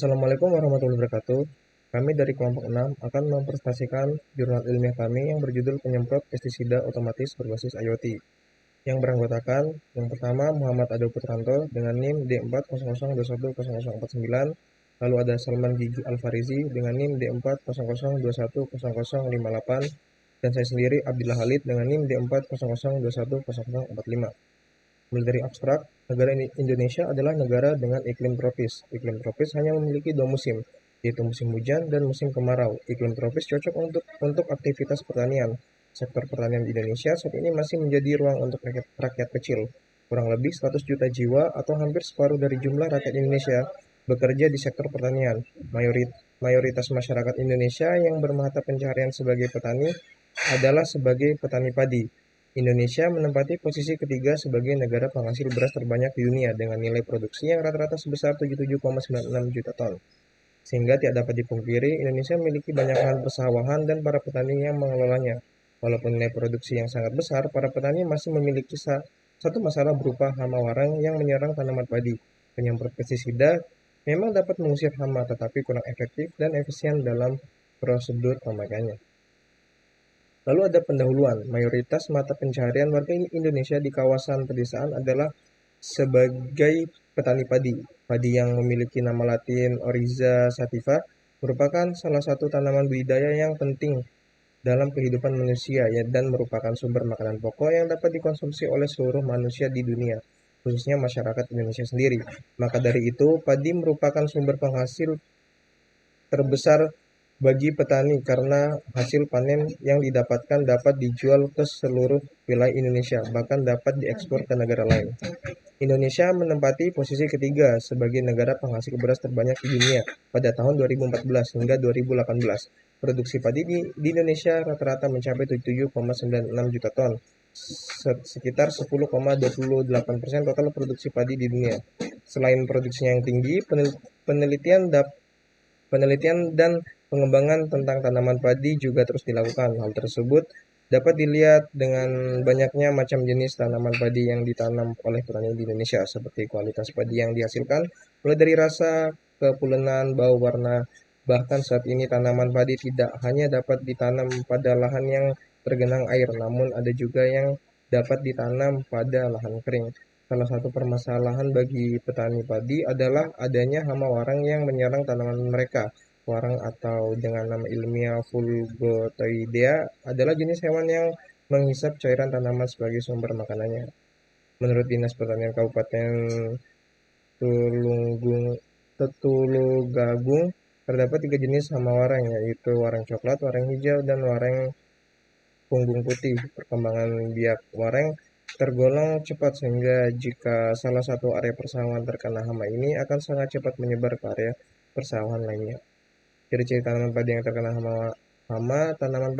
Assalamualaikum warahmatullahi wabarakatuh. Kami dari kelompok 6 akan mempresentasikan jurnal ilmiah kami yang berjudul Penyemprot Pestisida Otomatis Berbasis IoT, yang beranggotakan yang pertama Muhammad Ado Putranto dengan NIM D400210049, lalu ada Salman Gigi Alfarizi dengan NIM D400210058, dan saya sendiri Abdillah Halid dengan NIM D400210045. Mulai dari abstrak, negara Indonesia adalah negara dengan iklim tropis. Iklim tropis hanya memiliki dua musim, yaitu musim hujan dan musim kemarau. Iklim tropis cocok untuk aktivitas pertanian. Sektor pertanian di Indonesia saat ini masih menjadi ruang untuk rakyat kecil. Kurang lebih 100 juta jiwa atau hampir separuh dari jumlah rakyat Indonesia bekerja di sektor pertanian. Mayoritas masyarakat Indonesia yang bermata pencaharian sebagai petani adalah sebagai petani padi. Indonesia menempati posisi ketiga sebagai negara penghasil beras terbanyak di dunia dengan nilai produksi yang rata-rata sebesar 77,96 juta ton. Sehingga tidak dapat dipungkiri, Indonesia memiliki banyak lahan persawahan dan para petani yang mengelolanya. Walaupun nilai produksi yang sangat besar, para petani masih memiliki satu masalah berupa hama warang yang menyerang tanaman padi. Penyemprot pestisida memang dapat mengusir hama, tetapi kurang efektif dan efisien dalam prosedur pemakaiannya. Lalu ada pendahuluan. Mayoritas mata pencaharian warga Indonesia di kawasan pedesaan adalah sebagai petani padi. Padi yang memiliki nama latin Oryza sativa merupakan salah satu tanaman budidaya yang penting dalam kehidupan manusia ya, dan merupakan sumber makanan pokok yang dapat dikonsumsi oleh seluruh manusia di dunia, khususnya masyarakat Indonesia sendiri. Maka dari itu, padi merupakan sumber penghasil terbesar bagi petani karena hasil panen yang didapatkan dapat dijual ke seluruh wilayah Indonesia, bahkan dapat diekspor ke negara lain. Indonesia menempati posisi ketiga sebagai negara penghasil beras terbanyak di dunia pada tahun 2014 hingga 2018. Produksi padi di Indonesia rata-rata mencapai 77,96 juta ton, sekitar 10,28% total produksi padi di dunia. Selain produksinya yang tinggi, penelitian dan pengembangan tentang tanaman padi juga terus dilakukan. Hal tersebut dapat dilihat dengan banyaknya macam jenis tanaman padi yang ditanam oleh petani di Indonesia, seperti kualitas padi yang dihasilkan, mulai dari rasa, kepulenan, bau, warna. Bahkan saat ini tanaman padi tidak hanya dapat ditanam pada lahan yang tergenang air, namun ada juga yang dapat ditanam pada lahan kering. Salah satu permasalahan bagi petani padi adalah adanya hama warang yang menyerang tanaman mereka. Warang atau dengan nama ilmiah Vulgotoidea adalah jenis hewan yang menghisap cairan tanaman sebagai sumber makanannya. Menurut Dinas Pertanian Kabupaten Tetulagagung, terdapat 3 jenis hama warang, yaitu warang coklat, warang hijau, dan warang punggung putih. Perkembangan biak warang tergolong cepat sehingga jika salah satu area persawahan terkena hama ini akan sangat cepat menyebar ke area persawahan lainnya. Ciri-ciri tanaman padi yang terkena hama tanaman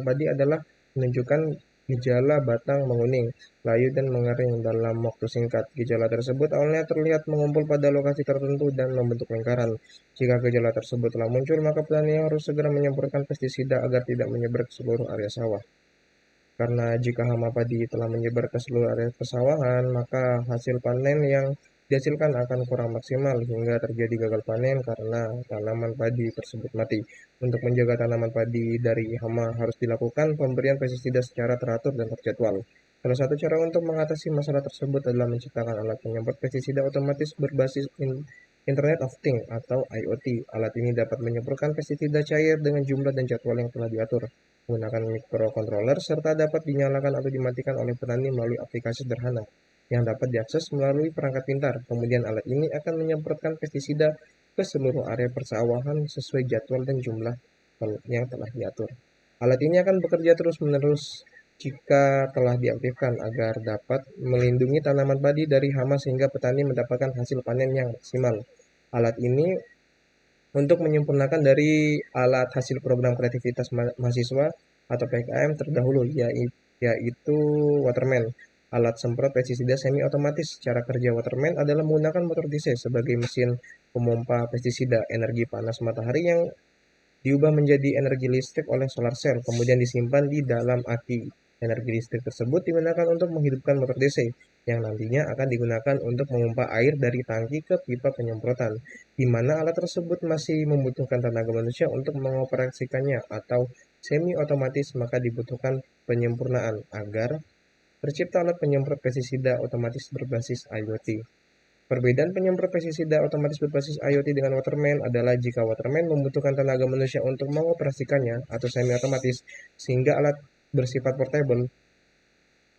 padi adalah menunjukkan gejala batang menguning, layu, dan mengering dalam waktu singkat. Gejala tersebut awalnya terlihat mengumpul pada lokasi tertentu dan membentuk lingkaran. Jika gejala tersebut telah muncul, maka petani harus segera menyemprotkan pestisida agar tidak menyebar ke seluruh area sawah. Karena jika hama padi telah menyebar ke seluruh area persawahan, maka hasil panen yang dihasilkan akan kurang maksimal hingga terjadi gagal panen karena tanaman padi tersebut mati. Untuk menjaga tanaman padi dari hama harus dilakukan pemberian pestisida secara teratur dan terjadwal. Salah satu cara untuk mengatasi masalah tersebut adalah menciptakan alat penyemprot pestisida otomatis berbasis Internet of Things atau IoT. Alat ini dapat menyemprotkan pestisida cair dengan jumlah dan jadwal yang telah diatur menggunakan microcontroller, serta dapat dinyalakan atau dimatikan oleh petani melalui aplikasi sederhana yang dapat diakses melalui perangkat pintar. Kemudian alat ini akan menyemprotkan pestisida ke seluruh area persawahan sesuai jadwal dan jumlah yang telah diatur. Alat ini akan bekerja terus-menerus jika telah diaktifkan agar dapat melindungi tanaman padi dari hama sehingga petani mendapatkan hasil panen yang maksimal. Alat ini untuk menyempurnakan dari alat hasil program kreativitas mahasiswa atau PKM terdahulu, yaitu Waterman. Alat semprot pestisida semi otomatis. Cara kerja Waterman adalah menggunakan motor DC sebagai mesin pemompa pestisida. Energi panas matahari yang diubah menjadi energi listrik oleh solar cell, kemudian disimpan di dalam aki. Energi listrik tersebut digunakan untuk menghidupkan motor DC, yang nantinya akan digunakan untuk memompa air dari tangki ke pipa penyemprotan, di mana alat tersebut masih membutuhkan tenaga manusia untuk mengoperasikannya atau semi-otomatis, maka dibutuhkan penyempurnaan agar tercipta alat penyemprot pestisida otomatis berbasis IoT. Perbedaan penyemprot pestisida otomatis berbasis IoT dengan waterman adalah jika waterman membutuhkan tenaga manusia untuk mengoperasikannya atau semi-otomatis, sehingga alat bersifat portable.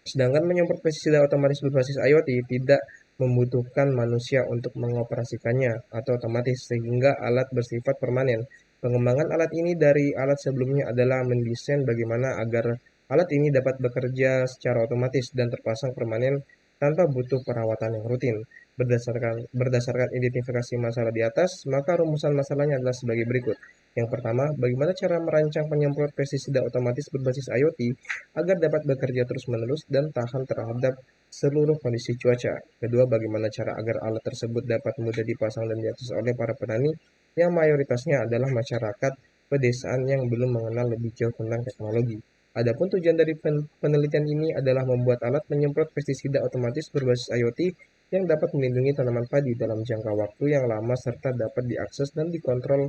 Sedangkan penyemprot pestisida otomatis berbasis IoT tidak membutuhkan manusia untuk mengoperasikannya atau otomatis, sehingga alat bersifat permanen. Pengembangan alat ini dari alat sebelumnya adalah mendesain bagaimana agar alat ini dapat bekerja secara otomatis dan terpasang permanen tanpa butuh perawatan yang rutin. Berdasarkan identifikasi masalah di atas, maka rumusan masalahnya adalah sebagai berikut. Yang pertama, bagaimana cara merancang penyemprot pestisida otomatis berbasis IoT agar dapat bekerja terus-menerus dan tahan terhadap seluruh kondisi cuaca. Kedua, bagaimana cara agar alat tersebut dapat mudah dipasang dan diakses oleh para petani yang mayoritasnya adalah masyarakat pedesaan yang belum mengenal lebih jauh tentang teknologi. Adapun tujuan dari penelitian ini adalah membuat alat penyemprot pestisida otomatis berbasis IoT yang dapat melindungi tanaman padi dalam jangka waktu yang lama serta dapat diakses dan dikontrol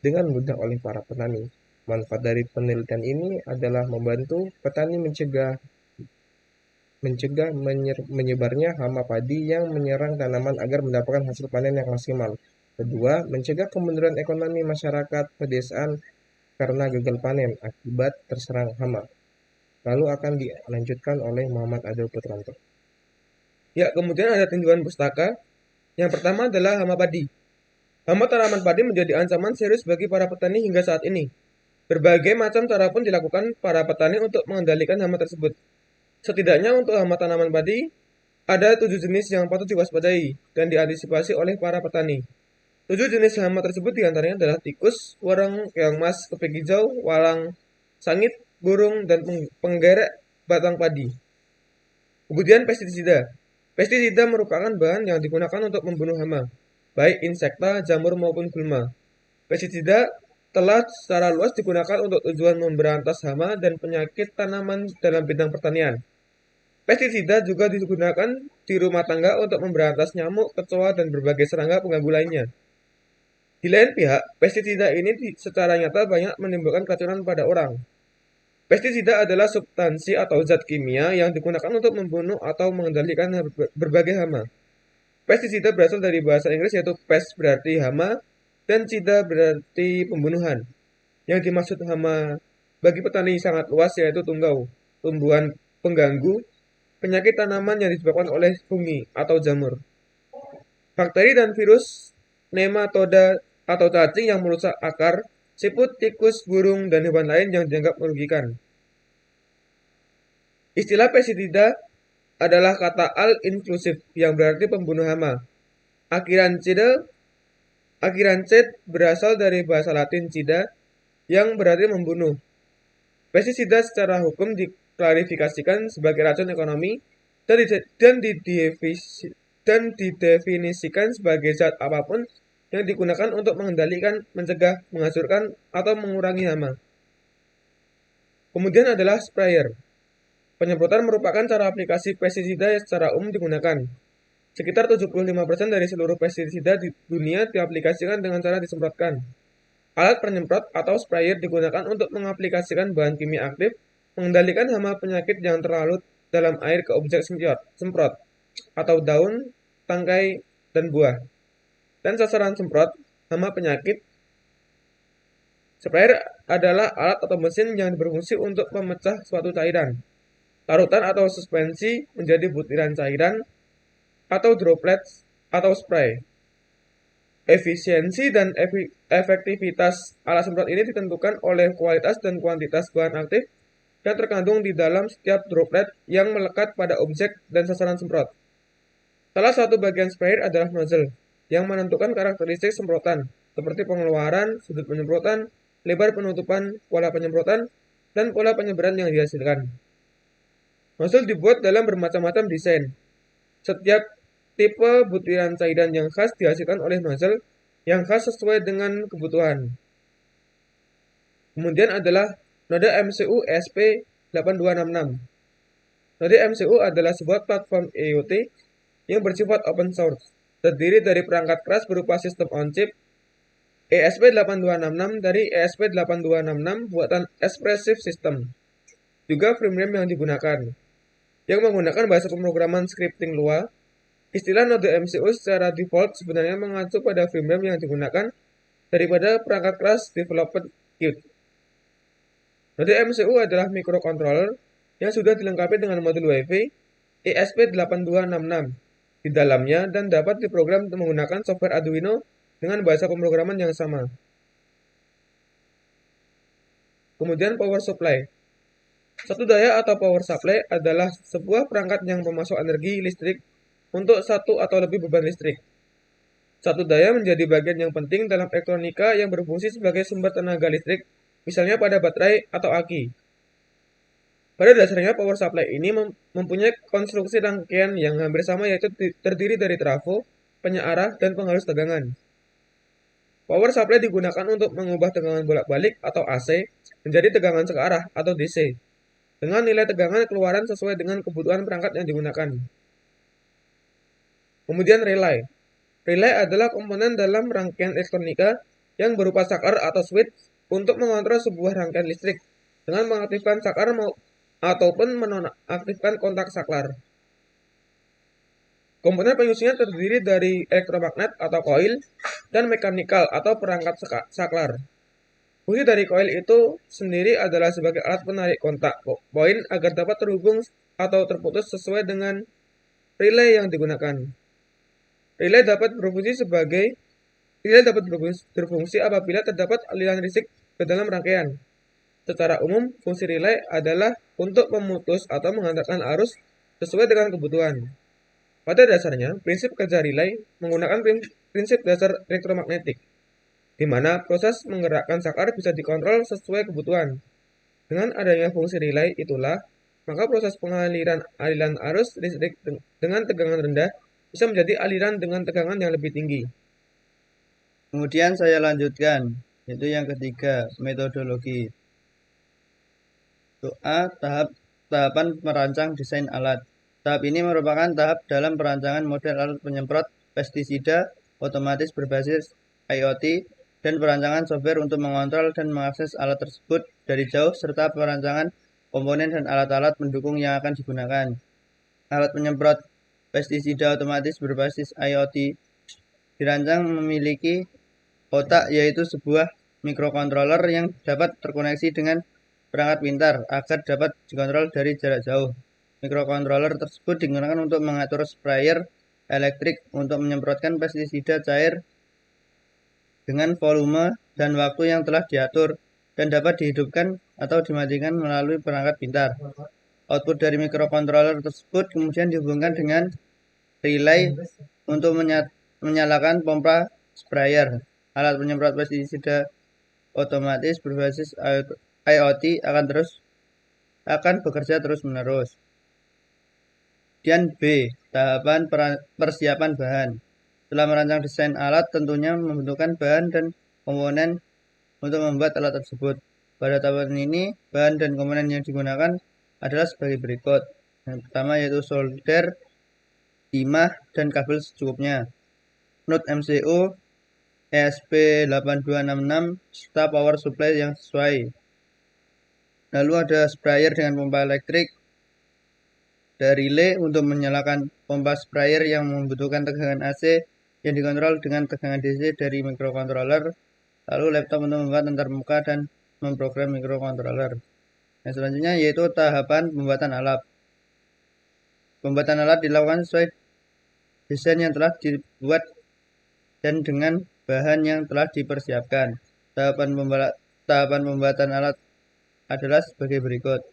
dengan mudah oleh para petani. Manfaat dari penelitian ini adalah membantu petani mencegah menyebarnya hama padi yang menyerang tanaman agar mendapatkan hasil panen yang maksimal. Kedua, mencegah kemunduran ekonomi masyarakat pedesaan karena gagal panen akibat terserang hama. Lalu akan dilanjutkan oleh Muhammad Adil Putranto. Ya, kemudian ada tinjauan pustaka. Yang pertama adalah hama padi. Hama tanaman padi menjadi ancaman serius bagi para petani hingga saat ini. Berbagai macam cara pun dilakukan para petani untuk mengendalikan hama tersebut. Setidaknya untuk hama tanaman padi, ada 7 jenis yang patut diwaspadai dan diantisipasi oleh para petani. 7 jenis hama tersebut diantaranya adalah tikus, warang, keong mas, kepik hijau, walang, sangit, burung, dan penggerek batang padi. Kemudian pestisida. Pestisida merupakan bahan yang digunakan untuk membunuh hama, baik insekta, jamur maupun gulma. Pestisida telah secara luas digunakan untuk tujuan memberantas hama dan penyakit tanaman dalam bidang pertanian. Pestisida juga digunakan di rumah tangga untuk memberantas nyamuk, kecoa, dan berbagai serangga pengganggu lainnya. Di lain pihak, pestisida ini secara nyata banyak menimbulkan keracunan pada orang. Pestisida adalah substansi atau zat kimia yang digunakan untuk membunuh atau mengendalikan berbagai hama. Pestisida berasal dari bahasa Inggris yaitu pest berarti hama dan cida berarti pembunuhan. Yang dimaksud hama bagi petani sangat luas yaitu tunggau, tumbuhan pengganggu, penyakit tanaman yang disebabkan oleh fungi atau jamur. Bakteri dan virus, nematoda atau cacing yang merusak akar, siput, tikus, burung, dan hewan lain yang dianggap merugikan. Istilah pestisida adalah kata al-inklusif yang berarti pembunuh hama. Akirancid berasal dari bahasa Latin cida yang berarti membunuh. Pestisida secara hukum diklarifikasikan sebagai racun ekonomi dan didefinisikan sebagai zat apapun yang digunakan untuk mengendalikan, mencegah, menghancurkan, atau mengurangi hama. Kemudian adalah sprayer. Penyemprotan merupakan cara aplikasi pestisida yang secara umum digunakan. Sekitar 75% dari seluruh pestisida di dunia diaplikasikan dengan cara disemprotkan. Alat penyemprot atau sprayer digunakan untuk mengaplikasikan bahan kimia aktif, mengendalikan hama penyakit yang terlarut dalam air ke objek semprot, atau daun, tangkai, dan buah. Dan sasaran semprot hama penyakit. Sprayer adalah alat atau mesin yang berfungsi untuk memecah suatu cairan, larutan atau suspensi menjadi butiran cairan, atau droplets, atau spray. Efisiensi dan efektivitas alat semprot ini ditentukan oleh kualitas dan kuantitas bahan aktif yang terkandung di dalam setiap droplet yang melekat pada objek dan sasaran semprot. Salah satu bagian sprayer adalah nozzle, yang menentukan karakteristik semprotan, seperti pengeluaran, sudut penyemprotan, lebar penutupan, pola penyemprotan, dan pola penyebaran yang dihasilkan. Nozzle dibuat dalam bermacam-macam desain. Setiap tipe butiran cairan yang khas dihasilkan oleh nozzle yang khas sesuai dengan kebutuhan. Kemudian adalah noda MCU ESP 8266. Jadi MCU adalah sebuah platform IoT yang bersifat open source, terdiri dari perangkat keras berupa sistem on-chip ESP8266 dari ESP8266 buatan Espressif System. Juga firmware yang digunakan, yang menggunakan bahasa pemrograman scripting Lua. Istilah node MCU secara default sebenarnya mengacu pada firmware yang digunakan daripada perangkat keras development kit. Node MCU adalah microcontroller yang sudah dilengkapi dengan modul WiFi ESP8266 di dalamnya dan dapat diprogram menggunakan software Arduino dengan bahasa pemrograman yang sama. Kemudian power supply. Satu daya atau power supply adalah sebuah perangkat yang memasok energi listrik untuk satu atau lebih beban listrik. Satu daya menjadi bagian yang penting dalam elektronika yang berfungsi sebagai sumber tenaga listrik, misalnya pada baterai atau aki. Pada dasarnya power supply ini mempunyai konstruksi rangkaian yang hampir sama, yaitu terdiri dari trafo, penyearah, dan penghalus tegangan. Power supply digunakan untuk mengubah tegangan bolak-balik atau AC menjadi tegangan searah atau DC, dengan nilai tegangan keluaran sesuai dengan kebutuhan perangkat yang digunakan. Kemudian relay. Relay adalah komponen dalam rangkaian elektronika yang berupa saklar atau switch untuk mengontrol sebuah rangkaian listrik dengan mengaktifkan saklar ataupun menonaktifkan kontak saklar. Komponen penyusunnya terdiri dari elektromagnet atau koil dan mekanikal atau perangkat saklar. Fungsi dari koil itu sendiri adalah sebagai alat penarik kontak poin agar dapat terhubung atau terputus sesuai dengan relay yang digunakan. Relay dapat berfungsi apabila terdapat aliran listrik ke dalam rangkaian. Secara umum, fungsi relay adalah untuk memutus atau menghantarkan arus sesuai dengan kebutuhan. Pada dasarnya, prinsip kerja relay menggunakan prinsip dasar elektromagnetik, di mana proses menggerakkan saklar bisa dikontrol sesuai kebutuhan. Dengan adanya fungsi relay itulah, maka proses pengaliran aliran arus listrik dengan tegangan rendah bisa menjadi aliran dengan tegangan yang lebih tinggi. Kemudian saya lanjutkan, yaitu yang ketiga, metodologi. A. Tahapan merancang desain alat. Tahap ini merupakan tahap dalam perancangan model alat penyemprot pestisida otomatis berbasis IoT dan perancangan software untuk mengontrol dan mengakses alat tersebut dari jauh serta perancangan komponen dan alat-alat pendukung yang akan digunakan. Alat penyemprot pestisida otomatis berbasis IoT dirancang memiliki otak, yaitu sebuah mikrokontroler yang dapat terkoneksi dengan perangkat pintar agar dapat dikontrol dari jarak jauh. Mikrokontroler tersebut digunakan untuk mengatur sprayer elektrik untuk menyemprotkan pestisida cair dengan volume dan waktu yang telah diatur dan dapat dihidupkan atau dimatikan melalui perangkat pintar. Output dari mikrokontroler tersebut kemudian dihubungkan dengan relay untuk menyalakan pompa sprayer. Alat penyemprot pestisida otomatis berbasis IoT akan bekerja terus-menerus. Kemudian B. Tahapan persiapan bahan. Setelah merancang desain alat, tentunya membutuhkan bahan dan komponen untuk membuat alat tersebut. Pada tahapan ini, bahan dan komponen yang digunakan adalah sebagai berikut. Yang pertama yaitu solder, timah, dan kabel secukupnya. Node MCU ESP8266 serta power supply yang sesuai. Lalu ada sprayer dengan pompa elektrik. Ada relay untuk menyalakan pompa sprayer yang membutuhkan tegangan AC yang dikontrol dengan tegangan DC dari mikrokontroler. Lalu laptop untuk membuat antarmuka dan memprogram mikrokontroler. Yang selanjutnya yaitu tahapan pembuatan alat. Pembuatan alat dilakukan sesuai desain yang telah dibuat dan dengan bahan yang telah dipersiapkan. Tahapan pembuatan alat adalah sebagai berikut.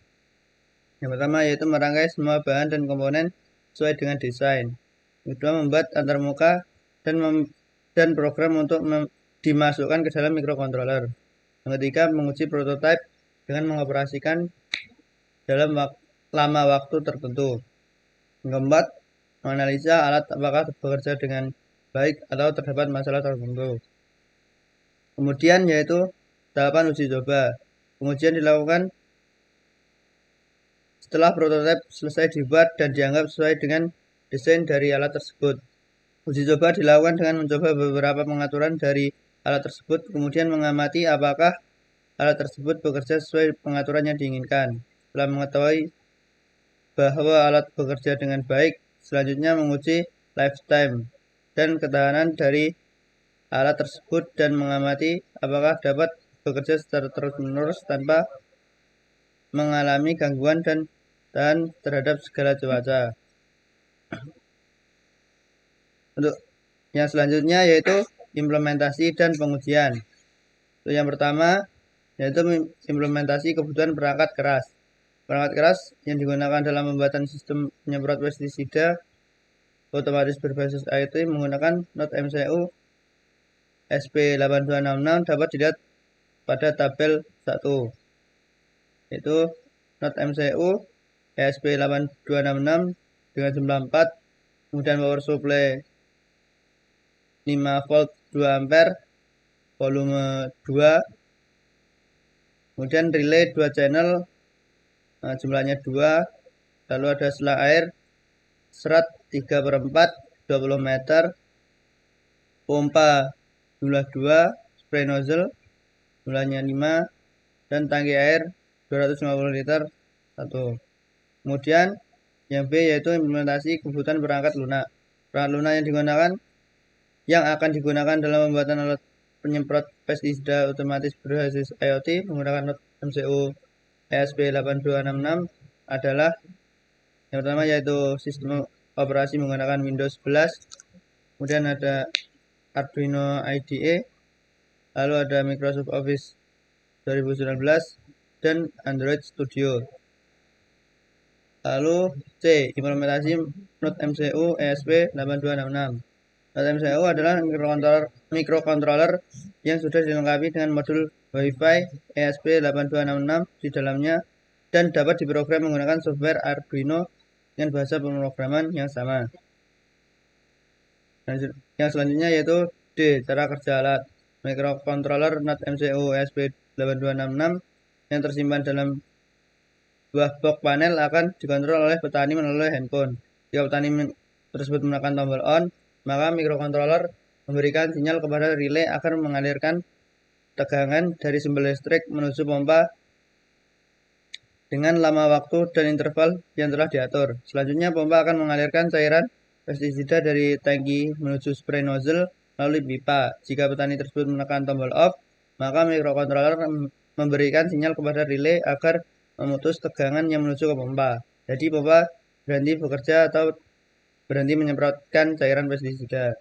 Yang pertama yaitu merangkai semua bahan dan komponen sesuai dengan desain. Yang kedua, membuat antarmuka dan program untuk dimasukkan ke dalam mikrokontroler. Yang ketiga, menguji prototipe dengan mengoperasikan dalam lama waktu tertentu. Yang keempat, menganalisa alat apakah bekerja dengan baik atau terdapat masalah tertentu. Kemudian yaitu tahapan uji coba. Pengujian dilakukan setelah prototipe selesai dibuat dan dianggap sesuai dengan desain dari alat tersebut. Uji coba dilakukan dengan mencoba beberapa pengaturan dari alat tersebut, kemudian mengamati apakah alat tersebut bekerja sesuai pengaturan yang diinginkan. Setelah mengetahui bahwa alat bekerja dengan baik, selanjutnya menguji lifetime dan ketahanan dari alat tersebut dan mengamati apakah dapat bekerja secara terus-menerus tanpa mengalami gangguan dan tahan terhadap segala cuaca. Untuk yang selanjutnya yaitu implementasi dan pengujian. Untuk yang pertama yaitu implementasi kebutuhan perangkat keras. Perangkat keras yang digunakan dalam pembuatan sistem penyemprot pestisida otomatis berbasis IoT menggunakan Node MCU SP8266 dapat dilihat pada tabel 1. Yaitu Node MCU ESP8266 dengan jumlah 4, kemudian power supply 5 volt 2 ampere, volume 2, kemudian relay 2 channel, jumlahnya 2, lalu ada selang air, serat 3/4, 20 meter, pompa jumlah 2, spray nozzle jumlahnya 5, dan tangki air 250 liter 1. Kemudian yang B yaitu implementasi kebutuhan perangkat lunak. Perangkat lunak yang akan digunakan dalam pembuatan alat penyemprot pestisida otomatis berbasis IoT menggunakan Node MCU ESP8266 adalah yang pertama yaitu sistem operasi menggunakan Windows 11, kemudian ada Arduino IDE, lalu ada Microsoft Office 2019 dan Android Studio. Lalu C, implementasi Node MCU ESP8266. Node MCU adalah microcontroller yang sudah dilengkapi dengan modul Wi-Fi ESP8266 di dalamnya dan dapat diprogram menggunakan software Arduino dengan bahasa pemrograman yang sama. Yang selanjutnya yaitu D, cara kerja alat. Microcontroller Node MCU ESP8266 yang tersimpan dalam buah box panel akan dikontrol oleh petani melalui handphone. Jika petani tersebut menekan tombol on, maka microcontroller memberikan sinyal kepada relay agar mengalirkan tegangan dari sumber listrik menuju pompa dengan lama waktu dan interval yang telah diatur. Selanjutnya pompa akan mengalirkan cairan pestisida dari tangki menuju spray nozzle melalui pipa. Jika petani tersebut menekan tombol off, maka microcontroller memberikan sinyal kepada relay agar memutus tegangan yang menuju ke pompa. Jadi pompa berhenti bekerja atau berhenti menyemprotkan cairan pestisida.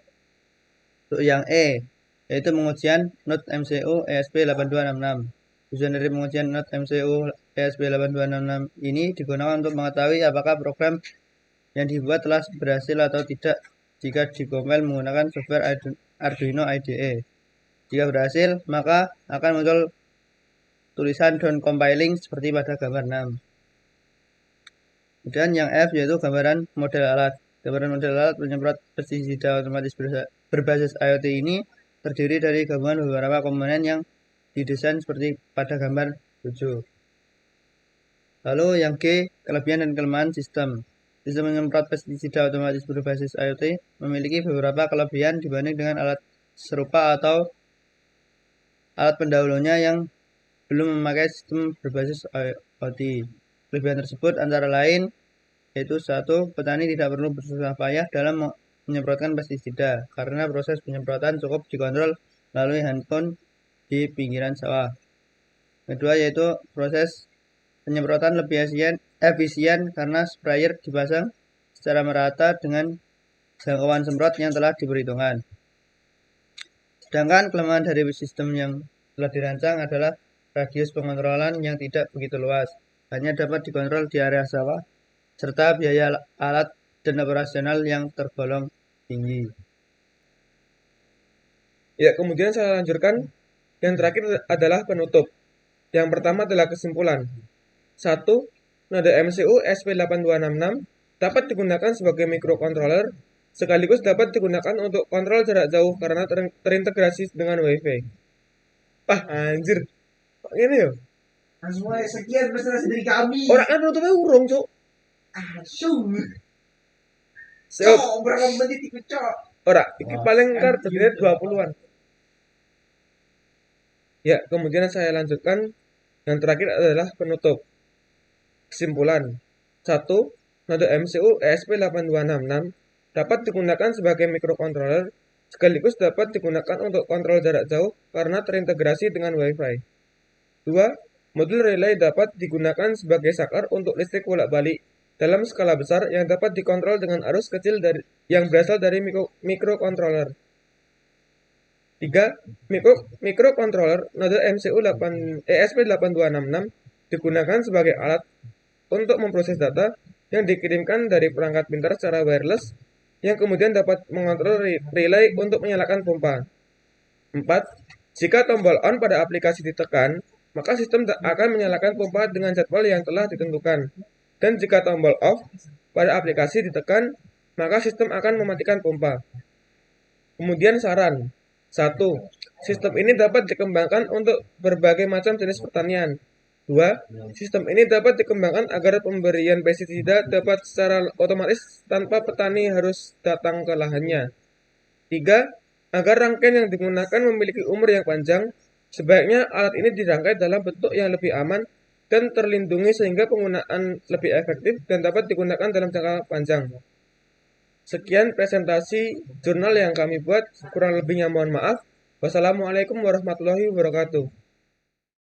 Untuk yang E, yaitu pengujian Node MCU ESP8266. Tujuan dari pengujian Node MCU ESP8266 ini digunakan untuk mengetahui apakah program yang dibuat telah berhasil atau tidak jika dikompil menggunakan software Arduino IDE. Jika berhasil, maka akan muncul tulisan done compiling seperti pada gambar 6. Kemudian yang F yaitu gambaran model alat. Gambaran model alat penyemprot pestisida otomatis berbasis IoT ini terdiri dari gabungan beberapa komponen yang didesain seperti pada gambar 7. Lalu yang G, kelebihan dan kelemahan sistem. Sistem penyemprot pestisida otomatis berbasis IoT memiliki beberapa kelebihan dibanding dengan alat serupa atau alat pendahulunya yang belum memakai sistem berbasis IoT. Kelebihan tersebut antara lain yaitu 1. Petani tidak perlu bersusah payah dalam menyemprotkan pestisida karena proses penyemprotan cukup dikontrol melalui handphone di pinggiran sawah. Kedua yaitu proses penyemprotan lebih efisien karena sprayer dipasang secara merata dengan jangkauan semprot yang telah diperhitungkan. Sedangkan kelemahan dari sistem yang telah dirancang adalah radius pengontrolan yang tidak begitu luas, hanya dapat dikontrol di area sawah, serta biaya alat dan operasional yang tergolong tinggi. Ya, kemudian saya lanjutkan. Yang terakhir adalah penutup. Yang pertama adalah kesimpulan. 1. Node MCU ESP8266 dapat digunakan sebagai microcontroller sekaligus dapat digunakan untuk kontrol jarak jauh karena terintegrasi dengan Wi-Fi. Anjir. Kok gini ya? Langsung aja sekian presentasi dari kami. Orang kan penutupnya urung, Cuk. Langsung. Siap. Cok, berapa menit itu, Cok? Ora, iki paling ntar terdiri 20-an. Ya, kemudian saya lanjutkan. Yang terakhir adalah penutup. Kesimpulan. 1. Node MCU ESP8266 dapat digunakan sebagai microcontroller sekaligus dapat digunakan untuk kontrol jarak jauh karena terintegrasi dengan Wi-Fi. 2. Modul relay dapat digunakan sebagai saklar untuk listrik bolak-balik dalam skala besar yang dapat dikontrol dengan arus kecil yang berasal dari microcontroller. 3. Microcontroller node MCU ESP8266 digunakan sebagai alat untuk memproses data yang dikirimkan dari perangkat pintar secara wireless yang kemudian dapat mengontrol relay untuk menyalakan pompa. 4. Jika tombol on pada aplikasi ditekan, maka sistem akan menyalakan pompa dengan jadwal yang telah ditentukan. Dan jika tombol off pada aplikasi ditekan, maka sistem akan mematikan pompa. Kemudian saran. 1. Sistem ini dapat dikembangkan untuk berbagai macam jenis pertanian. 2. Sistem ini dapat dikembangkan agar pemberian pestisida dapat secara otomatis tanpa petani harus datang ke lahannya. 3. Agar rangkaian yang digunakan memiliki umur yang panjang, sebaiknya alat ini dirangkai dalam bentuk yang lebih aman dan terlindungi sehingga penggunaan lebih efektif dan dapat digunakan dalam jangka panjang. Sekian presentasi jurnal yang kami buat, kurang lebihnya mohon maaf. Wassalamualaikum warahmatullahi wabarakatuh.